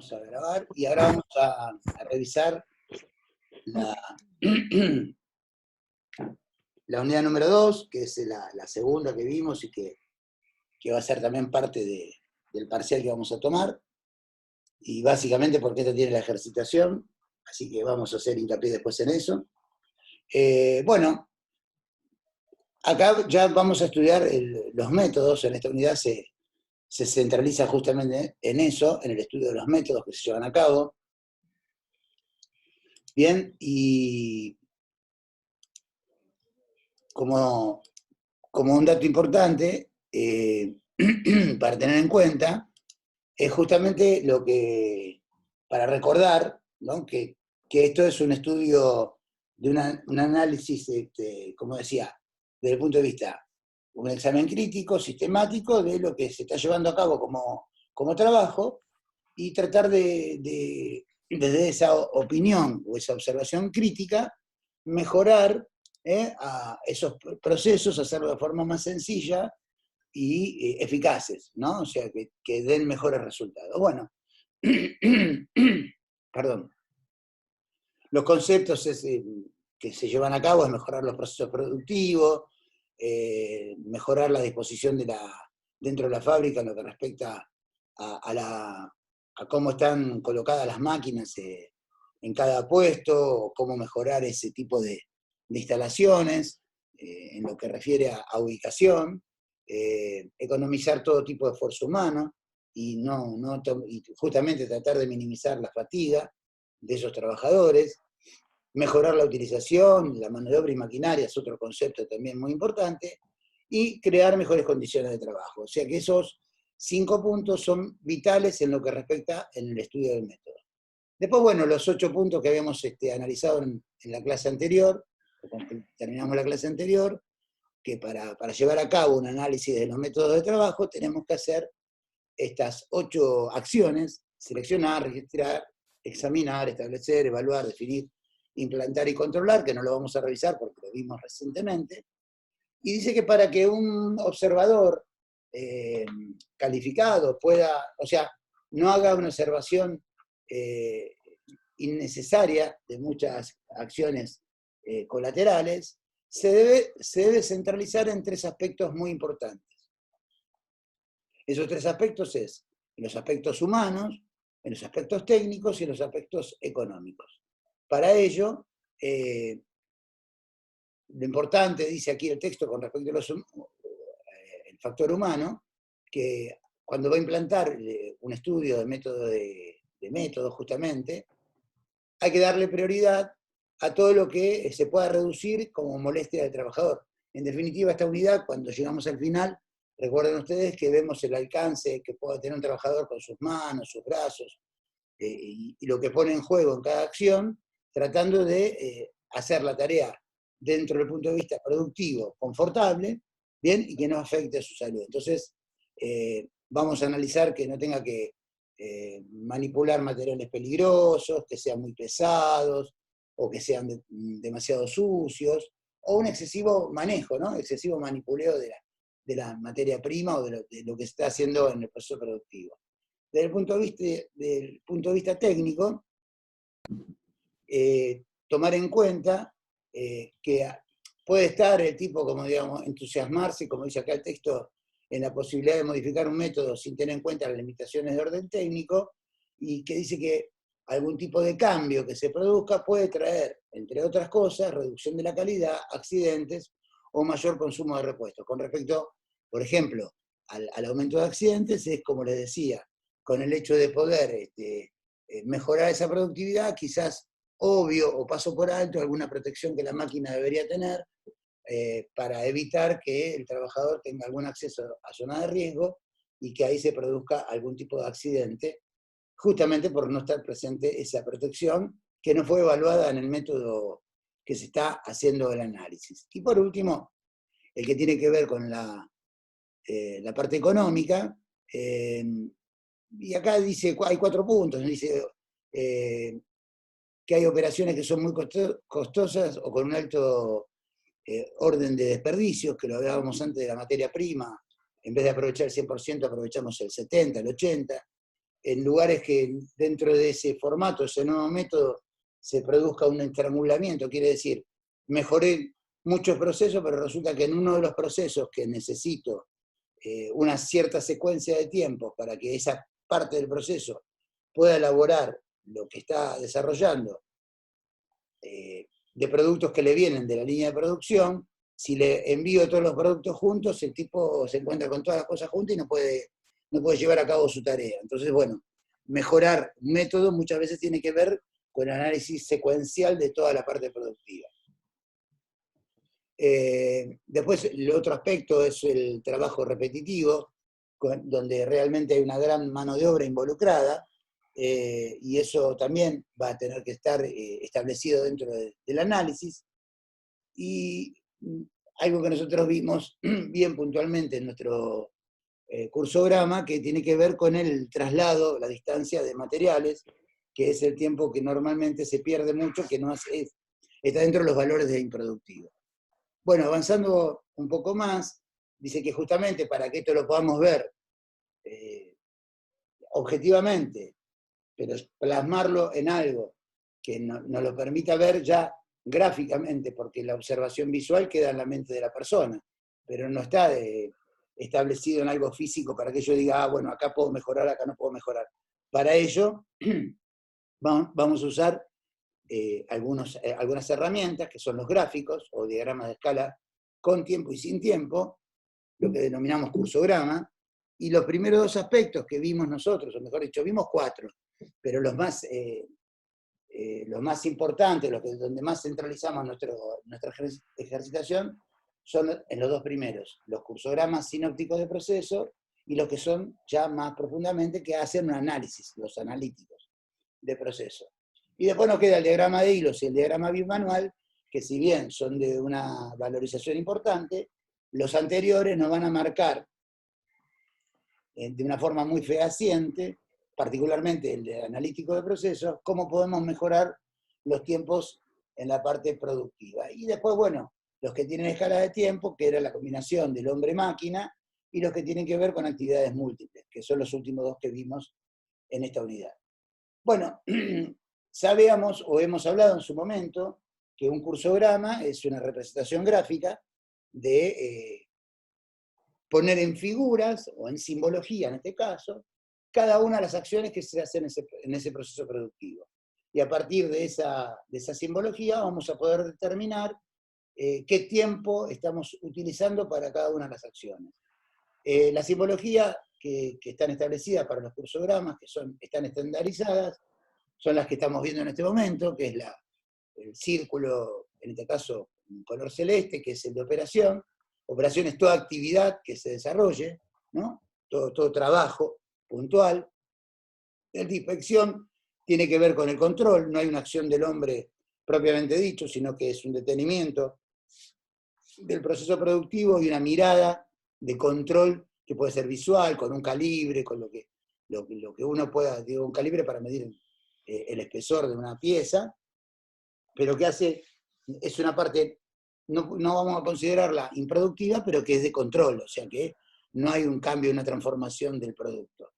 Vamos a grabar y ahora vamos a revisar la, la unidad número 2, que es la segunda que vimos y que va a ser también parte del parcial que vamos a tomar. Y básicamente porque esta tiene la ejercitación, así que vamos a hacer hincapié después en eso. Bueno, acá ya vamos a estudiar los métodos. En esta unidad se centraliza justamente en eso, en el estudio de los métodos que se llevan a cabo. Bien, y como un dato importante para tener en cuenta, es justamente lo que, para recordar, ¿no? que esto es un estudio de un análisis, como decía, desde el punto de vista, un examen crítico, sistemático, de lo que se está llevando a cabo como trabajo, y tratar desde esa opinión o esa observación crítica, mejorar a esos procesos, hacerlo de forma más sencilla y eficaces, ¿no? O sea, que den mejores resultados. Bueno, perdón. Los conceptos que se llevan a cabo es mejorar los procesos productivos, mejorar la disposición dentro de la fábrica en lo que respecta a cómo están colocadas las máquinas en cada puesto, o cómo mejorar ese tipo de instalaciones, en lo que refiere a ubicación, economizar todo tipo de esfuerzo humano y justamente tratar de minimizar la fatiga de esos trabajadores, mejorar la utilización, la mano de obra y maquinaria es otro concepto también muy importante, y crear mejores condiciones de trabajo. O sea que esos 5 puntos son vitales en lo que respecta en el estudio del método. Después, bueno, los 8 puntos que habíamos analizado en la clase anterior, terminamos la clase anterior, que para llevar a cabo un análisis de los métodos de trabajo tenemos que hacer estas 8 acciones: seleccionar, registrar, examinar, establecer, evaluar, definir, implantar y controlar, que no lo vamos a revisar porque lo vimos recientemente. Y dice que para que un observador calificado pueda, o sea, no haga una observación innecesaria de muchas acciones colaterales, se debe centralizar en 3 aspectos muy importantes. Esos 3 aspectos es en los aspectos humanos, en los aspectos técnicos y en los aspectos económicos. Para ello, lo importante, dice aquí el texto con respecto al factor humano, que cuando va a implantar un estudio de método justamente, hay que darle prioridad a todo lo que se pueda reducir como molestia del trabajador. En definitiva, esta unidad, cuando llegamos al final, recuerden ustedes que vemos el alcance que puede tener un trabajador con sus manos, sus brazos, y lo que pone en juego en cada acción, tratando de hacer la tarea dentro del punto de vista productivo, confortable, bien, y que no afecte a su salud. Entonces, vamos a analizar que no tenga que manipular materiales peligrosos, que sean muy pesados, o que sean demasiado sucios, o un excesivo manejo, ¿no? Excesivo manipuleo de la materia prima o de lo que se está haciendo en el proceso productivo. Desde el punto de vista técnico, tomar en cuenta que puede estar el tipo, como digamos, entusiasmarse, como dice acá el texto, en la posibilidad de modificar un método sin tener en cuenta las limitaciones de orden técnico, y que dice que algún tipo de cambio que se produzca puede traer, entre otras cosas, reducción de la calidad, accidentes o mayor consumo de repuestos. Con respecto, por ejemplo, al aumento de accidentes, es como les decía, con el hecho de poder mejorar esa productividad, quizás obvio o paso por alto alguna protección que la máquina debería tener para evitar que el trabajador tenga algún acceso a zona de riesgo y que ahí se produzca algún tipo de accidente, justamente por no estar presente esa protección que no fue evaluada en el método que se está haciendo el análisis. Y por último, el que tiene que ver con la parte económica, y acá dice, hay 4 puntos, dice que hay operaciones que son muy costosas o con un alto orden de desperdicios, que lo hablábamos antes de la materia prima. En vez de aprovechar el 100%, aprovechamos el 70%, el 80%. en lugares que dentro de ese formato, ese nuevo método, se produzca un estrangulamiento, quiere decir, mejoré muchos procesos, pero resulta que en uno de los procesos que necesito una cierta secuencia de tiempos para que esa parte del proceso pueda elaborar lo que está desarrollando de productos que le vienen de la línea de producción, si le envío todos los productos juntos, el tipo se encuentra con todas las cosas juntas y no puede llevar a cabo su tarea. Entonces, bueno, mejorar un método muchas veces tiene que ver con el análisis secuencial de toda la parte productiva. Después, el otro aspecto es el trabajo repetitivo, donde realmente hay una gran mano de obra involucrada, y eso también va a tener que estar establecido dentro del análisis. Y algo que nosotros vimos bien puntualmente en nuestro cursograma, que tiene que ver con el traslado, la distancia de materiales, que es el tiempo que normalmente se pierde mucho, que no está dentro de los valores de improductivo. Bueno, avanzando un poco más, dice que justamente para que esto lo podamos ver objetivamente, pero plasmarlo en algo que nos lo permita ver ya gráficamente, porque la observación visual queda en la mente de la persona, pero no está establecido en algo físico para que yo diga, bueno, acá puedo mejorar, acá no puedo mejorar. Para ello, vamos a usar algunas herramientas, que son los gráficos, o diagramas de escala con tiempo y sin tiempo, lo que denominamos cursograma, y los primeros dos aspectos que vimos nosotros, o mejor dicho, vimos 4, pero los más importantes, donde más centralizamos nuestra ejercitación, son en los dos primeros, los cursogramas sinópticos de proceso, y los que son ya más profundamente, que hacen un análisis, los analíticos de proceso. Y después nos queda el diagrama de hilos y el diagrama bimanual, que si bien son de una valorización importante, los anteriores nos van a marcar de una forma muy fehaciente, particularmente el de analítico de procesos, cómo podemos mejorar los tiempos en la parte productiva. Y después, bueno, los que tienen escala de tiempo, que era la combinación del hombre-máquina, y los que tienen que ver con actividades múltiples, que son los últimos dos que vimos en esta unidad. Bueno, sabíamos o hemos hablado en su momento que un cursograma es una representación gráfica de poner en figuras, o en simbología en este caso, cada una de las acciones que se hacen en ese proceso productivo. Y a partir de esa simbología vamos a poder determinar qué tiempo estamos utilizando para cada una de las acciones. La simbología que están establecidas para los cursogramas, que están estandarizadas, son las que estamos viendo en este momento, que es el círculo, en este caso un color celeste, que es el de operación. Operación es toda actividad que se desarrolle, ¿no? Todo trabajo puntual. El de inspección tiene que ver con el control, no hay una acción del hombre propiamente dicho, sino que es un detenimiento del proceso productivo y una mirada de control que puede ser visual, con un calibre, con lo que uno pueda, digo, un calibre para medir el espesor de una pieza, pero que es una parte, no vamos a considerarla improductiva, pero que es de control, o sea que no hay un cambio, una transformación del producto.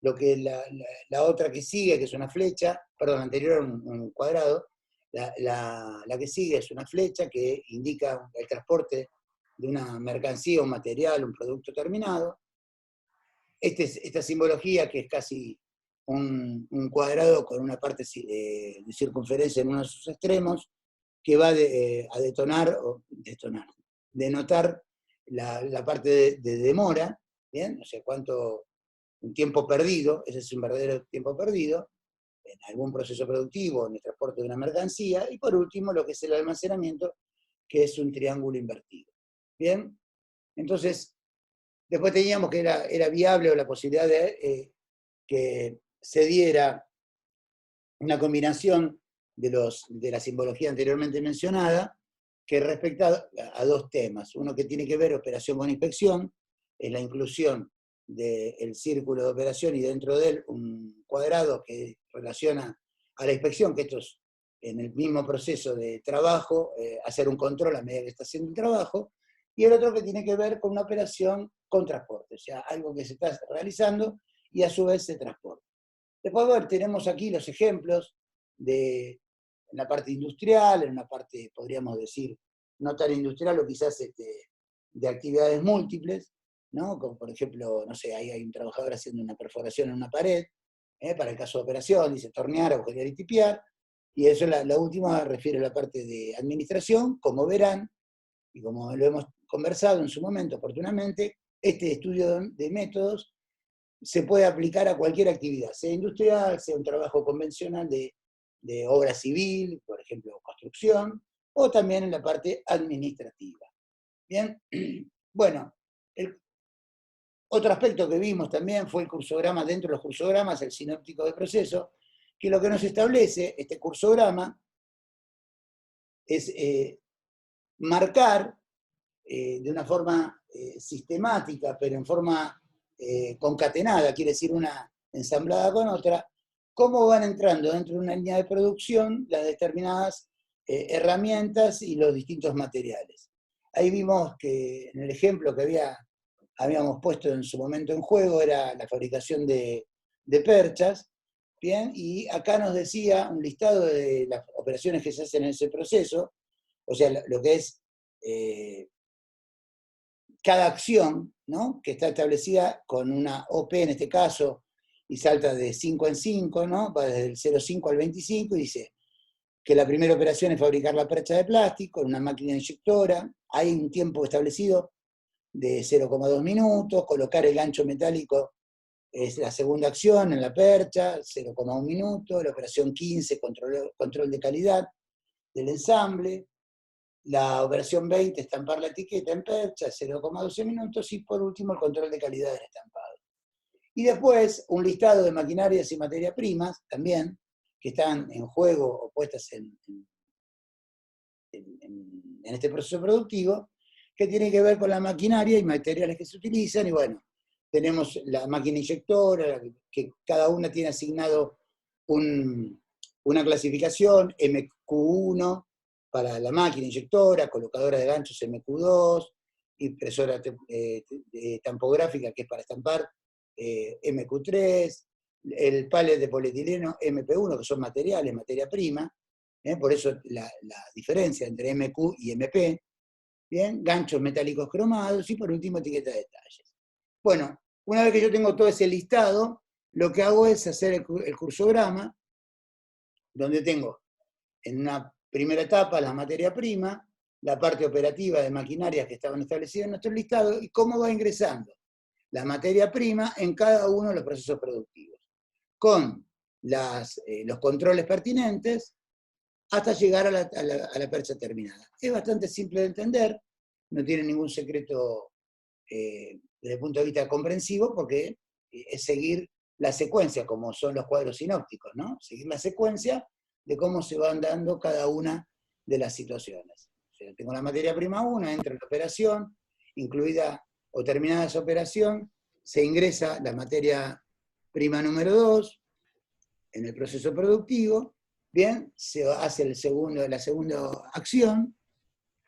Lo que la otra que sigue, que es una flecha, perdón, la anterior era un cuadrado, la que sigue es una flecha que indica el transporte de una mercancía, un material, un producto terminado. Esta simbología, que es casi un cuadrado con una parte de circunferencia en uno de sus extremos, que va a denotar la parte de demora, ¿bien? O sea, un tiempo perdido, ese es un verdadero tiempo perdido, en algún proceso productivo, en el transporte de una mercancía, y por último, lo que es el almacenamiento, que es un triángulo invertido. ¿Bien? Entonces, después teníamos que era viable, o la posibilidad de que se diera una combinación de la simbología anteriormente mencionada, que respecta a dos temas. Uno que tiene que ver operación con inspección, es la inclusión del círculo de operación y dentro de él un cuadrado que relaciona a la inspección, que esto es en el mismo proceso de trabajo, hacer un control a medida que está haciendo el trabajo, y el otro que tiene que ver con una operación con transporte, o sea, algo que se está realizando y a su vez se transporta. Después, bueno, tenemos aquí los ejemplos en la parte industrial, en una parte, podríamos decir, no tan industrial o quizás de actividades múltiples, ¿no? Como por ejemplo, no sé, ahí hay un trabajador haciendo una perforación en una pared, para el caso de operación, dice tornear, agujerear y tipiar, y eso la última refiere a la parte de administración. Como verán, y como lo hemos conversado en su momento oportunamente, este estudio de métodos se puede aplicar a cualquier actividad, sea industrial, sea un trabajo convencional de obra civil, por ejemplo, construcción, o también en la parte administrativa. Bien, bueno, otro aspecto que vimos también fue el cursograma. Dentro de los cursogramas, el sinóptico de proceso, que lo que nos establece este cursograma es marcar de una forma sistemática, pero en forma concatenada, quiere decir una ensamblada con otra, cómo van entrando dentro de una línea de producción las determinadas herramientas y los distintos materiales. Ahí vimos que en el ejemplo que habíamos puesto en su momento en juego era la fabricación de perchas, ¿bien? Y acá nos decía un listado de las operaciones que se hacen en ese proceso, o sea, lo que es cada acción, ¿no? Que está establecida con una OP en este caso, y salta de 5 en 5, ¿no? Va desde el 0,5 al 25, y dice que la primera operación es fabricar la percha de plástico en una máquina inyectora. Hay un tiempo establecido de 0,2 minutos, colocar el gancho metálico es la segunda acción en la percha, 0,1 minuto, la operación 15, control de calidad del ensamble, la operación 20, estampar la etiqueta en percha, 0,12 minutos, y por último el control de calidad del estampado. Y después un listado de maquinarias y materias primas, también, que están en juego o puestas en este proceso productivo, que tiene que ver con la maquinaria y materiales que se utilizan. Y bueno, tenemos la máquina inyectora, que cada una tiene asignado una clasificación, MQ1 para la máquina inyectora, colocadora de ganchos MQ2, impresora tampográfica, que es para estampar, MQ3, el pallet de polietileno MP1, que son materiales, materia prima, por eso la diferencia entre MQ y MP, ¿bien? Ganchos metálicos cromados, y por último etiqueta de detalles. Bueno, una vez que yo tengo todo ese listado, lo que hago es hacer el cursograma, donde tengo en una primera etapa la materia prima, la parte operativa de maquinarias que estaban establecidas en nuestro listado, y cómo va ingresando la materia prima en cada uno de los procesos productivos, con los controles pertinentes, hasta llegar a la percha terminada. Es bastante simple de entender, no tiene ningún secreto desde el punto de vista comprensivo, porque es seguir la secuencia, como son los cuadros sinópticos, ¿no? Seguir la secuencia de cómo se van dando cada una de las situaciones. O sea, tengo la materia prima 1, entra en la operación, incluida o terminada esa operación, se ingresa la materia prima número 2 en el proceso productivo. Bien, se hace la segunda acción.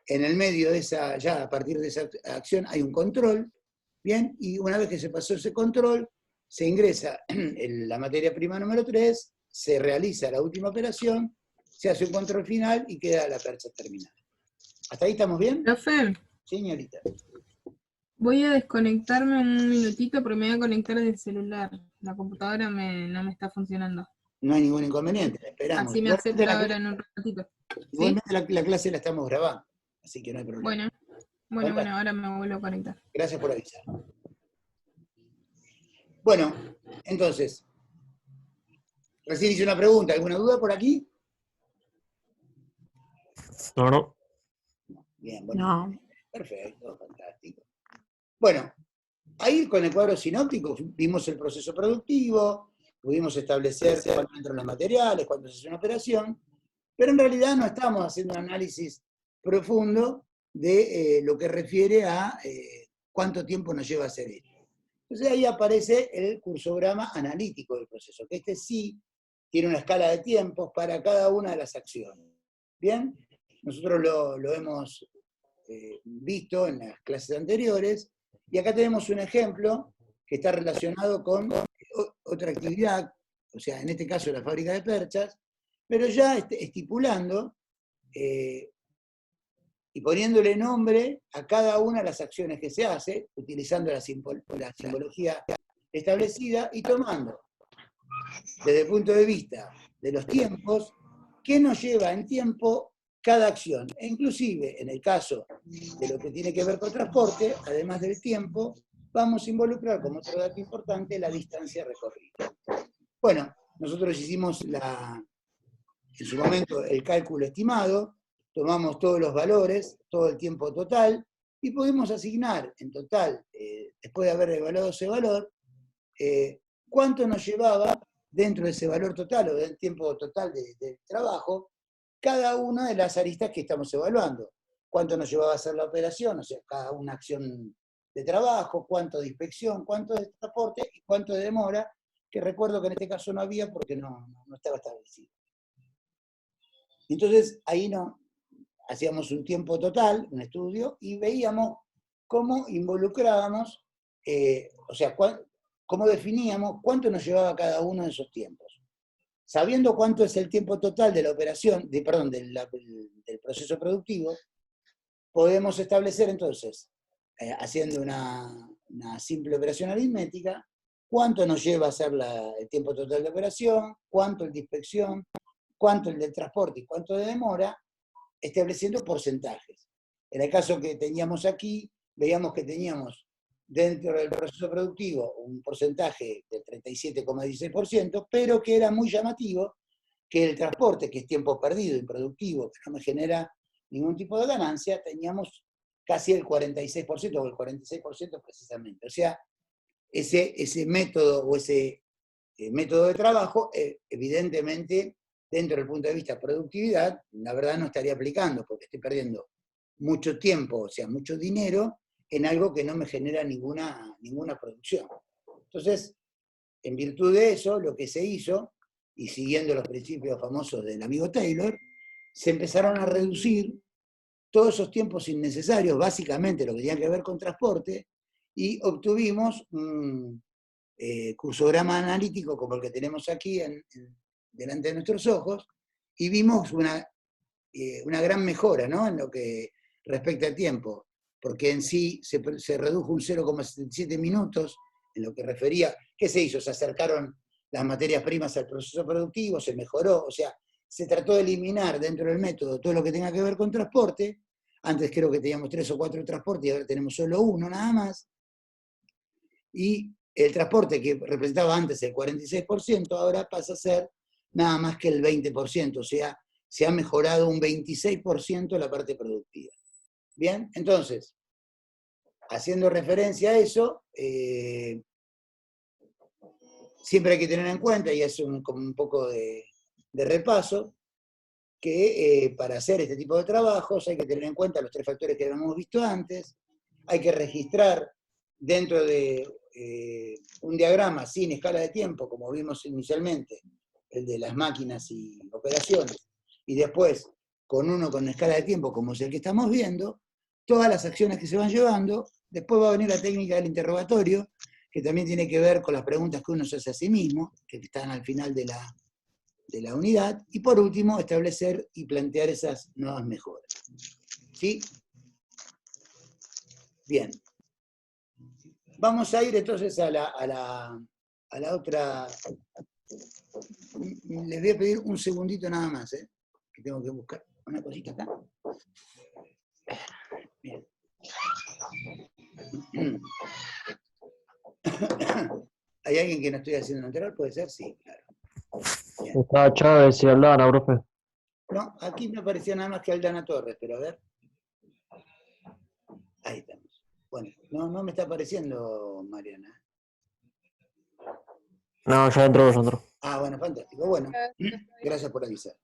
En el medio de esa, ya a partir de esa acción hay un control, bien, y una vez que se pasó ese control, se ingresa la materia prima número 3, se realiza la última operación, se hace un control final y queda la percha terminada. ¿Hasta ahí estamos bien? Profe, Señorita. voy a desconectarme un minutito porque me voy a conectar desde el celular. La computadora no me está funcionando. No hay ningún inconveniente, la esperamos. Así me acepta ahora en un ratito. ¿Sí? Igualmente la clase la estamos grabando, así que no hay problema. Bueno, ahora me vuelvo a conectar. Gracias por avisar. Bueno, entonces, recién hice una pregunta, ¿alguna duda por aquí? No. Bien, bueno. No. Perfecto, fantástico. Bueno, ahí con el cuadro sinóptico vimos el proceso productivo, pudimos establecer cuándo entran los materiales, cuándo se hace una operación, pero en realidad no estamos haciendo un análisis profundo de lo que refiere a cuánto tiempo nos lleva a hacer esto. Entonces ahí aparece el cursograma analítico del proceso, que este sí tiene una escala de tiempos para cada una de las acciones. Bien, nosotros lo hemos visto en las clases anteriores, y acá tenemos un ejemplo que está relacionado con otra actividad o sea, en este caso la fábrica de perchas, pero ya estipulando y poniéndole nombre a cada una de las acciones que se hace, utilizando la simbología establecida y tomando desde el punto de vista de los tiempos, qué nos lleva en tiempo cada acción. E inclusive, en el caso de lo que tiene que ver con transporte, además del tiempo, vamos a involucrar como otro dato importante la distancia recorrida. Bueno, nosotros hicimos en su momento el cálculo estimado, tomamos todos los valores, todo el tiempo total, y pudimos asignar en total, después de haber evaluado ese valor, cuánto nos llevaba dentro de ese valor total o del tiempo total del trabajo, cada una de las aristas que estamos evaluando. Cuánto nos llevaba a hacer la operación, o sea, cada una acción de trabajo, cuánto de inspección, cuánto de transporte y cuánto de demora, que recuerdo que en este caso no había porque no estaba establecido. Entonces, ahí hacíamos un tiempo total, un estudio, y veíamos cómo involucrábamos, o sea, cómo definíamos cuánto nos llevaba cada uno de esos tiempos. Sabiendo cuánto es el tiempo total de la operación, del proceso productivo, podemos establecer entonces, haciendo una simple operación aritmética, cuánto nos lleva a hacer el tiempo total de operación, cuánto el de inspección, cuánto el del transporte y cuánto de demora, estableciendo porcentajes. En el caso que teníamos aquí, veíamos que teníamos dentro del proceso productivo un porcentaje del 37,16%, pero que era muy llamativo que el transporte, que es tiempo perdido, improductivo, que no me genera ningún tipo de ganancia, teníamos casi el 46%, o el 46% precisamente. O sea, ese método o ese método de trabajo, evidentemente, dentro del punto de vista de productividad, la verdad no estaría aplicando, porque estoy perdiendo mucho tiempo, o sea, mucho dinero, en algo que no me genera ninguna producción. Entonces, en virtud de eso, lo que se hizo, y siguiendo los principios famosos del amigo Taylor, se empezaron a reducir todos esos tiempos innecesarios, básicamente lo que tenía que ver con transporte, y obtuvimos un cursograma analítico como el que tenemos aquí delante de nuestros ojos, y vimos una gran mejora, ¿no?, en lo que respecta al tiempo, porque en sí se redujo un 0,77 minutos en lo que refería. ¿Qué se hizo? Se acercaron las materias primas al proceso productivo, se mejoró, o sea, se trató de eliminar dentro del método todo lo que tenga que ver con transporte. Antes creo que teníamos 3 o 4 transportes y ahora tenemos solo uno nada más. Y el transporte, que representaba antes el 46%, ahora pasa a ser nada más que el 20%, o sea, se ha mejorado un 26% la parte productiva. Bien, entonces, haciendo referencia a eso, siempre hay que tener en cuenta, y es como un poco de repaso, que para hacer este tipo de trabajos hay que tener en cuenta los 3 factores que habíamos visto antes, hay que registrar dentro de un diagrama sin escala de tiempo, como vimos inicialmente, el de las máquinas y operaciones, y después con uno con escala de tiempo, como es el que estamos viendo, todas las acciones que se van llevando. Después va a venir la técnica del interrogatorio, que también tiene que ver con las preguntas que uno se hace a sí mismo, que están al final de la unidad, y por último, establecer y plantear esas nuevas mejoras. ¿Sí? Bien. Vamos a ir entonces a la otra. Les voy a pedir un segundito nada más, que tengo que buscar una cosita acá. Bien. ¿Hay alguien que no estoy haciendo entrar? ¿Puede ser? Sí, claro. Bien. Está Chávez y Aldana, profe. No, aquí me aparecía nada más que Aldana Torres, pero a ver. Ahí estamos. Bueno, no me está apareciendo Mariana. No, ya entró. Ah, bueno, fantástico. Bueno, gracias por avisar.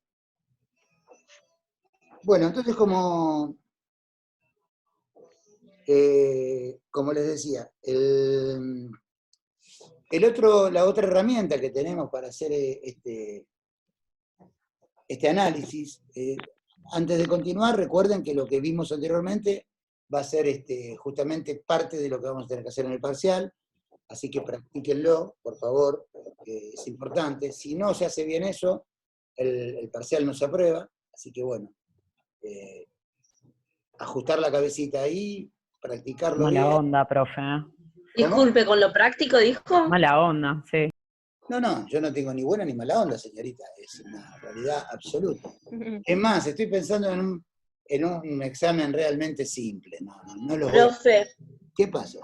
Bueno, entonces como les decía, la otra herramienta que tenemos para hacer este análisis, antes de continuar, recuerden que lo que vimos anteriormente va a ser justamente parte de lo que vamos a tener que hacer en el parcial, Así que practíquenlo, por favor, que es importante. Si no se hace bien eso, el parcial no se aprueba. Así que bueno, ajustar la cabecita ahí, practicarlo Mala bien. onda, profe. Disculpe, ¿con lo práctico dijo? Mala onda, sí. No, yo no tengo ni buena ni mala onda, señorita. Es una realidad absoluta. Es más, estoy pensando en un examen realmente simple. No lo voy a... Profe, ¿Qué pasó?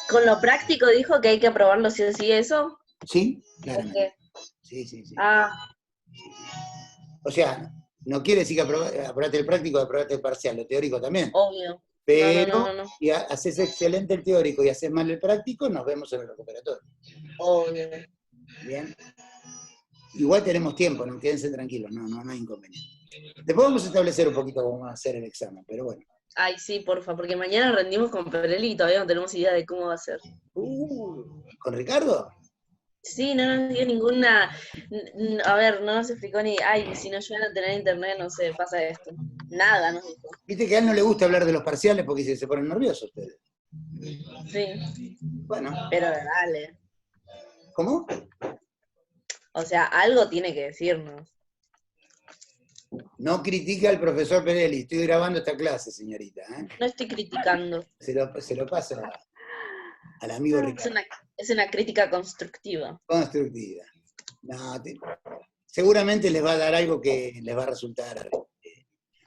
¿con lo práctico dijo que hay que aprobarlo sí o sí eso? ¿Sí? ¿O Claramente. qué? Sí. Ah, O sea, no quiere decir que aprobate el práctico y aprobate el parcial, lo teórico también. obvio. Pero No. si haces excelente el teórico y haces mal el práctico, nos vemos en el recuperatorio. Obvio. Bien. Igual tenemos tiempo, no quédense tranquilos, no hay inconveniente. Después vamos a establecer un poquito cómo va a ser el examen, pero bueno. Ay, sí, porfa, porque mañana rendimos con Perelli y todavía no tenemos idea de cómo va a ser. ¿Con Ricardo? Sí, no nos dio ninguna... A ver, no nos explicó ni... Ay, si no llegan a tener internet, no sé, pasa esto. Nada nos dijo. Viste que a él no le gusta hablar de los parciales porque se ponen nerviosos ustedes. Sí, Bueno, pero dale. ¿cómo? O sea, algo tiene que decirnos. No critica al profesor Perelli, estoy grabando esta clase, señorita. No estoy criticando. Se lo paso al amigo Ricardo. Es una crítica constructiva. Constructiva. No, seguramente les va a dar algo que les va a resultar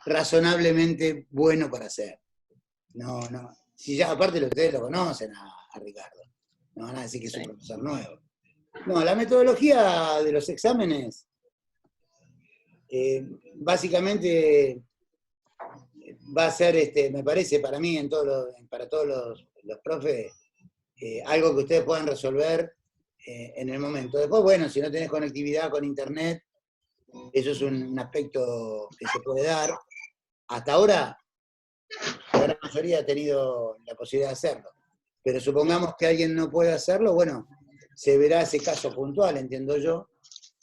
razonablemente bueno para hacer. No. Si ya aparte ustedes lo conocen a Ricardo. No van a decir que es un profesor nuevo. No, la metodología de los exámenes, básicamente va a ser, me parece, para mí, para todos los profes, algo que ustedes puedan resolver en el momento. Después, bueno, si no tenés conectividad con internet, eso es un aspecto que se puede dar. Hasta ahora, la gran mayoría ha tenido la posibilidad de hacerlo. Pero supongamos que alguien no puede hacerlo, bueno, se verá ese caso puntual, entiendo yo,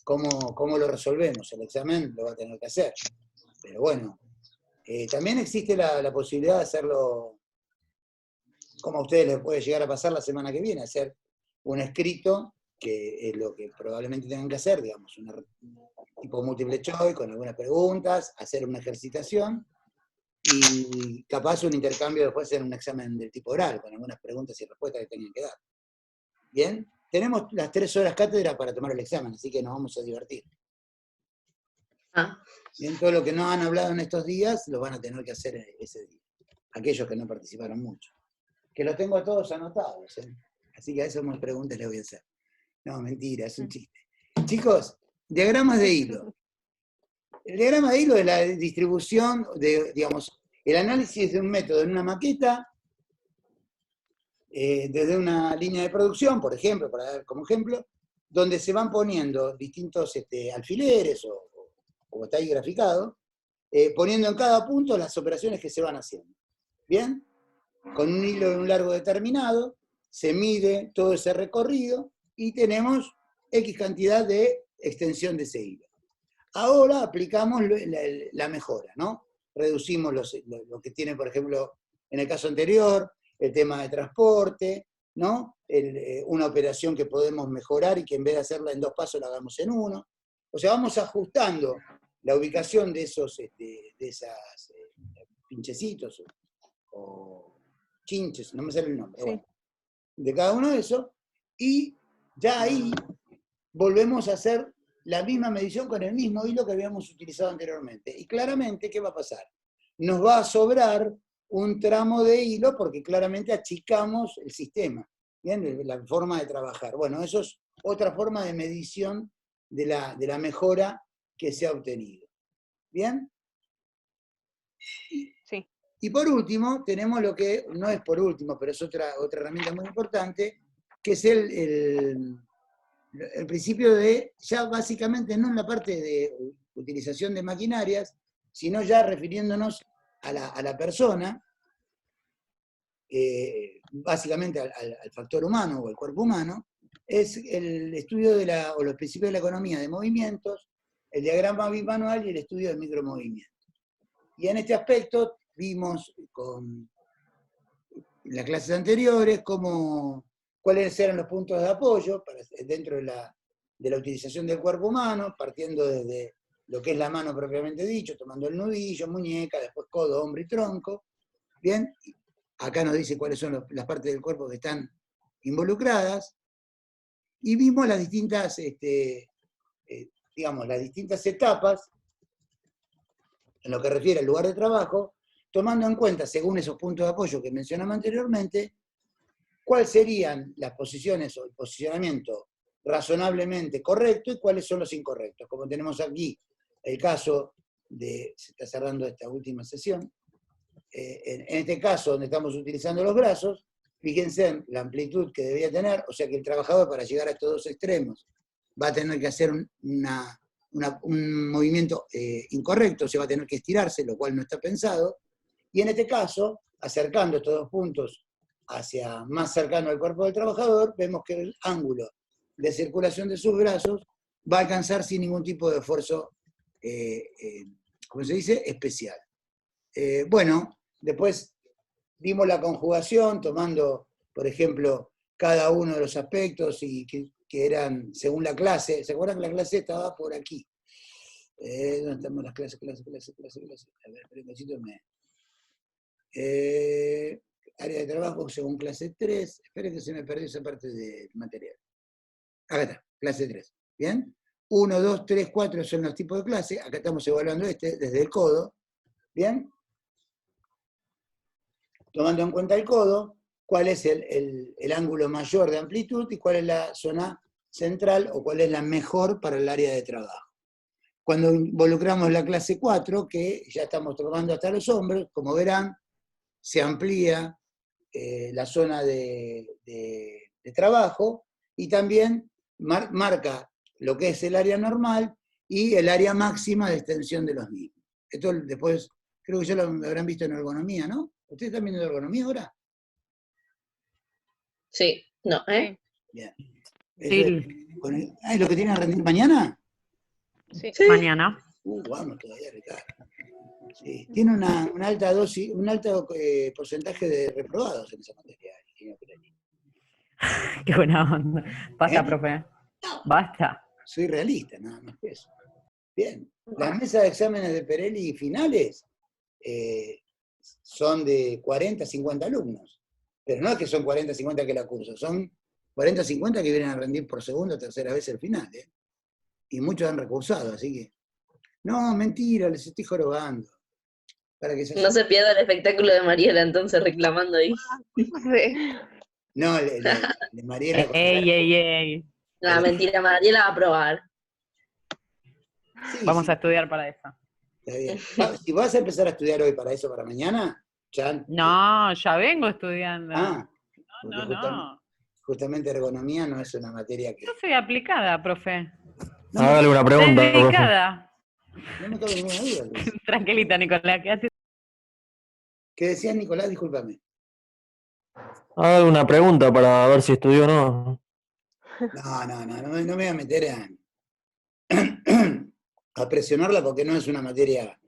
cómo lo resolvemos. El examen lo va a tener que hacer. Pero bueno, también existe la posibilidad de hacerlo, como a ustedes les puede llegar a pasar la semana que viene, hacer un escrito, que es lo que probablemente tengan que hacer, digamos, tipo múltiple choice, con algunas preguntas, hacer una ejercitación, y capaz un intercambio después en un examen del tipo oral, con algunas preguntas y respuestas que tengan que dar. ¿Bien? Tenemos las 3 horas cátedra para tomar el examen, así que nos vamos a divertir. Bien, todo lo que no han hablado en estos días, lo van a tener que hacer ese día. Aquellos que no participaron mucho. Que lo tengo a todos anotados, ¿eh? Así que a eso más preguntas les voy a hacer. No, mentira, es un chiste. Chicos, diagramas de hilo. El diagrama de hilo es la distribución digamos, el análisis de un método en una maqueta, desde una línea de producción, por ejemplo, para dar como ejemplo, donde se van poniendo distintos alfileres, o está ahí graficado, poniendo en cada punto las operaciones que se van haciendo. ¿Bien? Con un hilo de un largo determinado, se mide todo ese recorrido y tenemos X cantidad de extensión de ese hilo. Ahora aplicamos la mejora, ¿no? Reducimos lo que tiene, por ejemplo, en el caso anterior, el tema de transporte, ¿no? Una operación que podemos mejorar y que en vez de hacerla en 2 pasos la hagamos en 1. O sea, vamos ajustando la ubicación de esas pinchecitos o chinches, no me sale el nombre, Sí. bueno, de cada uno de esos, y ya ahí volvemos a hacer la misma medición con el mismo hilo que habíamos utilizado anteriormente. Y claramente, ¿qué va a pasar? Nos va a sobrar un tramo de hilo porque claramente achicamos el sistema, ¿bien? La forma de trabajar. Bueno, eso es otra forma de medición de la mejora que se ha obtenido. ¿Bien? Sí. Y por último, tenemos lo que, no es por último, pero es otra herramienta muy importante, que es el principio de, ya básicamente no en la parte de utilización de maquinarias, sino ya refiriéndonos a la persona, básicamente al factor humano o al cuerpo humano, es el estudio o los principios de la economía de movimientos, el diagrama bimanual y el estudio de micromovimientos. Y en este aspecto vimos en las clases anteriores cómo cuáles eran los puntos de apoyo dentro de la utilización del cuerpo humano, partiendo desde lo que es la mano propiamente dicho, tomando el nudillo, muñeca, después codo, hombro y tronco. Bien, acá nos dice cuáles son las partes del cuerpo que están involucradas, y vimos las distintas, las distintas etapas en lo que refiere al lugar de trabajo, tomando en cuenta, según esos puntos de apoyo que mencionamos anteriormente, cuáles serían las posiciones o el posicionamiento razonablemente correcto y cuáles son los incorrectos. Como tenemos aquí el caso de, se está cerrando esta última sesión, en este caso donde estamos utilizando los brazos, fíjense en la amplitud que debía tener, o sea que el trabajador para llegar a estos dos extremos va a tener que hacer un movimiento incorrecto, o sea, va a tener que estirarse, lo cual no está pensado, y en este caso, acercando estos dos puntos hacia más cercano al cuerpo del trabajador, vemos que el ángulo de circulación de sus brazos va a alcanzar sin ningún tipo de esfuerzo, ¿cómo se dice?, especial. Bueno, después vimos la conjugación, tomando, por ejemplo, cada uno de los aspectos y que eran según la clase. ¿Se acuerdan que la clase estaba por aquí? ¿Dónde estamos las clases? A ver, espera un cachito, área de trabajo según clase 3. Esperen que se me perdió esa parte del material. Acá está, clase 3. ¿Bien? 1, 2, 3, 4 son los tipos de clase. Acá estamos evaluando desde el codo. ¿Bien? Tomando en cuenta el codo, cuál es el ángulo mayor de amplitud y cuál es la zona central o cuál es la mejor para el área de trabajo. Cuando involucramos la clase 4, que ya estamos tomando hasta los hombros, como verán, se amplía la zona de trabajo y también marca lo que es el área normal y el área máxima de extensión de los mismos. Esto después, creo que ya lo habrán visto en ergonomía, ¿no? ¿Ustedes están viendo ergonomía ahora? Sí, no, ¿eh? Bien. Sí. ¿Es lo que tienen a rendir mañana? Sí. Sí. Mañana. Vamos todavía, Ricardo. Sí. Tiene una alta dosis, un alto porcentaje de reprobados en esa materia. Qué buena onda. Basta, ¿Eh? profe. Basta. Soy realista, nada más que eso. Bien. Las mesas de exámenes de Perelli finales son de 40, 50 alumnos. Pero no es que son 40, 50 que la curso, son 40, 50 que vienen a rendir por segunda o tercera vez el final. Y muchos han recursado, así que... No, mentira, les estoy jorobando. Para que No se pierda el espectáculo de Mariela entonces reclamando ahí. No, Mariela... Ey. No, mentira, Mariela va a probar. Sí, Vamos sí, a estudiar para eso. está bien. Si vas a empezar a estudiar hoy para eso, para mañana, ya... No, ya vengo estudiando. Porque No. justamente ergonomía no es una materia que... Yo soy aplicada, profe. No me, Hágale una pregunta, profe. Dedicada. no me cabe ninguna duda, Luis. Tranquilita, Nicolás. ¿Qué decías, Nicolás? Discúlpame. Hágale una pregunta para ver si estudió o no. No me voy a meter a presionarla porque no es una materia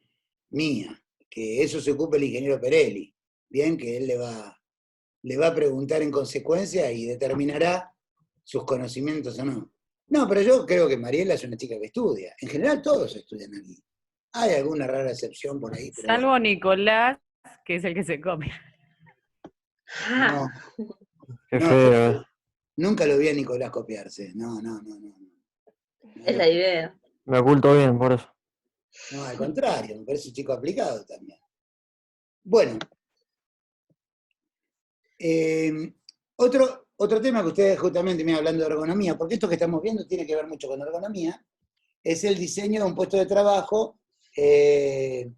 mía, que eso se ocupa el ingeniero Perelli. Bien, que él le va a preguntar en consecuencia y determinará sus conocimientos o no. No, pero yo creo que Mariela es una chica que estudia. En general todos estudian aquí. Hay alguna rara excepción por ahí, pero Salvo Nicolás, que es el que se come. no, Qué no, feo. nunca lo vi a Nicolás copiarse. No. Es la idea. Me oculto bien, por eso. No, al contrario, me parece un chico aplicado también. Bueno. Otro tema que ustedes justamente me hablando de ergonomía, porque esto que estamos viendo tiene que ver mucho con ergonomía, es el diseño de un puesto de trabajo, en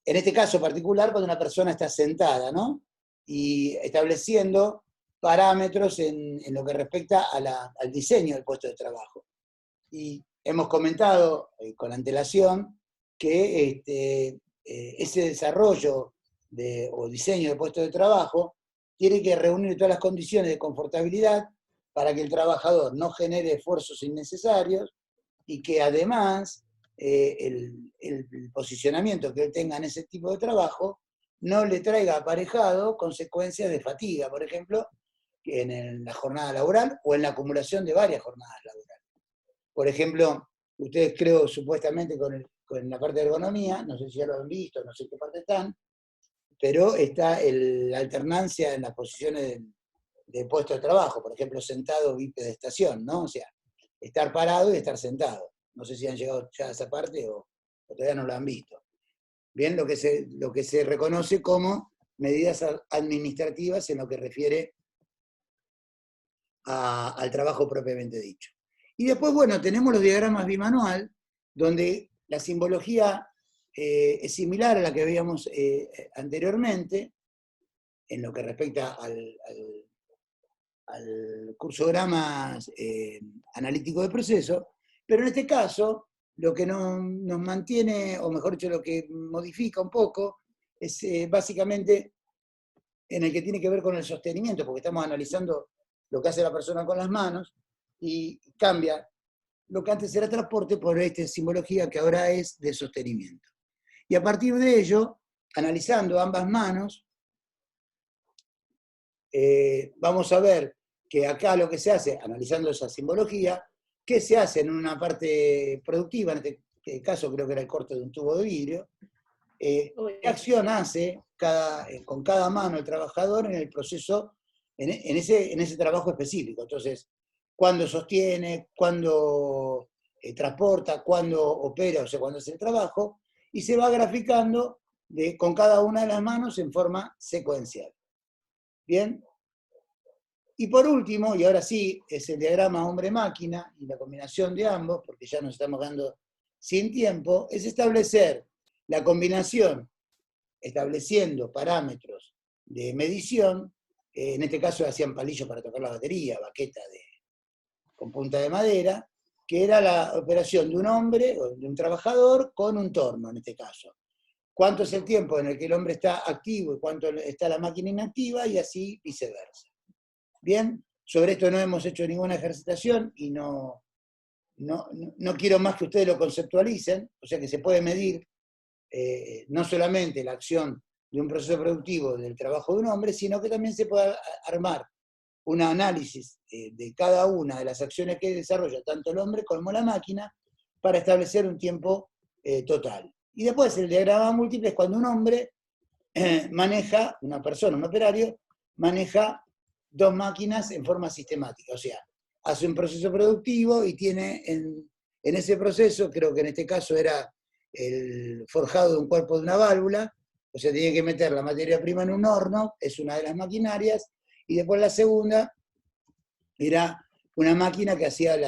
este caso particular, cuando una persona está sentada, ¿no? Y estableciendo parámetros en lo que respecta al diseño del puesto de trabajo. Y hemos comentado con antelación que ese desarrollo o diseño de puesto de trabajo tiene que reunir todas las condiciones de confortabilidad para que el trabajador no genere esfuerzos innecesarios y que además el posicionamiento que él tenga en ese tipo de trabajo no le traiga aparejado consecuencias de fatiga. Por ejemplo, en la jornada laboral o en la acumulación de varias jornadas laborales. Por ejemplo, ustedes creo supuestamente con la parte de ergonomía, no sé si ya lo han visto, no sé en qué parte están, pero está la alternancia en las posiciones de puesto de trabajo, por ejemplo, sentado bipedestación, ¿no? O sea, estar parado y estar sentado. No sé si han llegado ya a esa parte o todavía no lo han visto. Bien, lo que se reconoce como medidas administrativas en lo que refiere al trabajo propiamente dicho. Y después, bueno, tenemos los diagramas bimanual, donde la simbología es similar a la que veíamos anteriormente, en lo que respecta al cursogramas analítico de proceso, pero en este caso, lo que nos mantiene, o mejor dicho, lo que modifica un poco, es básicamente en el que tiene que ver con el sostenimiento, porque estamos analizando lo que hace la persona con las manos, y cambia lo que antes era transporte por esta simbología que ahora es de sostenimiento. Y a partir de ello, analizando ambas manos, vamos a ver que acá lo que se hace, analizando esa simbología, ¿qué se hace en una parte productiva? En este caso creo que era el corte de un tubo de vidrio. ¿Qué acción hace con cada mano el trabajador en el proceso, en ese trabajo específico? Entonces, cuándo sostiene, cuándo transporta, cuándo opera, o sea, cuándo hace el trabajo, y se va graficando con cada una de las manos en forma secuencial. ¿Bien? Y por último, y ahora sí, es el diagrama hombre-máquina y la combinación de ambos, porque ya nos estamos quedando sin tiempo, es establecer la combinación, estableciendo parámetros de medición, en este caso hacían palillos para tocar la batería, baqueta con punta de madera, que era la operación de un hombre, o de un trabajador, con un torno, en este caso. ¿Cuánto es el tiempo en el que el hombre está activo y cuánto está la máquina inactiva? Y así viceversa. Bien, sobre esto no hemos hecho ninguna ejercitación y no quiero más que ustedes lo conceptualicen, o sea que se puede medir no solamente la acción de un proceso productivo del trabajo de un hombre, sino que también se puede armar un análisis de cada una de las acciones que desarrolla tanto el hombre como la máquina para establecer un tiempo total. Y después el diagrama múltiple es cuando un hombre maneja, una persona, un operario, maneja dos máquinas en forma sistemática, o sea, hace un proceso productivo y tiene en ese proceso, creo que en este caso era el forjado de un cuerpo de una válvula, o sea, tiene que meter la materia prima en un horno, es una de las maquinarias, y después la segunda era una máquina que hacía el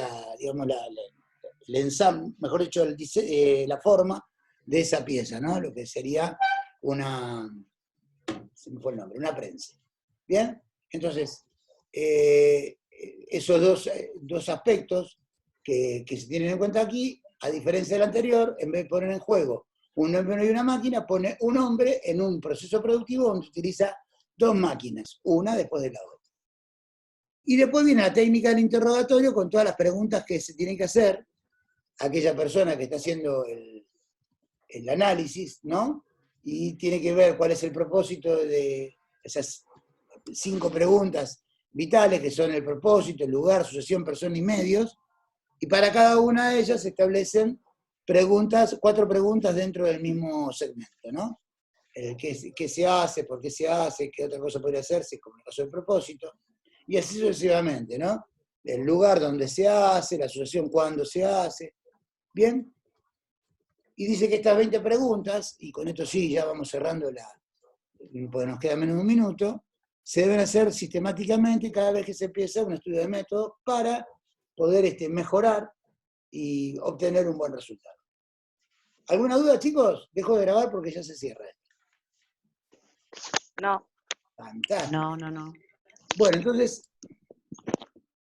ensamble, mejor dicho, la forma de esa pieza, ¿no? Lo que sería se me fue el nombre, una prensa. ¿Bien? Entonces, esos dos aspectos que se tienen en cuenta aquí, a diferencia del anterior, en vez de poner en juego un hombre y una máquina, pone un hombre en un proceso productivo donde utiliza dos máquinas, una después de la otra. Y después viene la técnica del interrogatorio con todas las preguntas que se tienen que hacer a aquella persona que está haciendo el análisis, ¿no? Y tiene que ver cuál es el propósito de esas 5 preguntas vitales, que son el propósito, el lugar, sucesión, persona y medios, y para cada una de ellas se establecen 4 preguntas dentro del mismo segmento, ¿no? ¿Qué se hace? ¿Por qué se hace? ¿Qué otra cosa podría hacerse? Como en el caso del propósito. Y así sucesivamente, ¿no? El lugar donde se hace, la asociación cuándo se hace. ¿Bien? Y dice que estas 20 preguntas, y con esto sí, ya vamos cerrando porque nos queda menos de un minuto, se deben hacer sistemáticamente cada vez que se empieza un estudio de método para poder mejorar y obtener un buen resultado. ¿Alguna duda, chicos? Dejo de grabar porque ya se cierra esto. No. Fantástico. No. Bueno, entonces,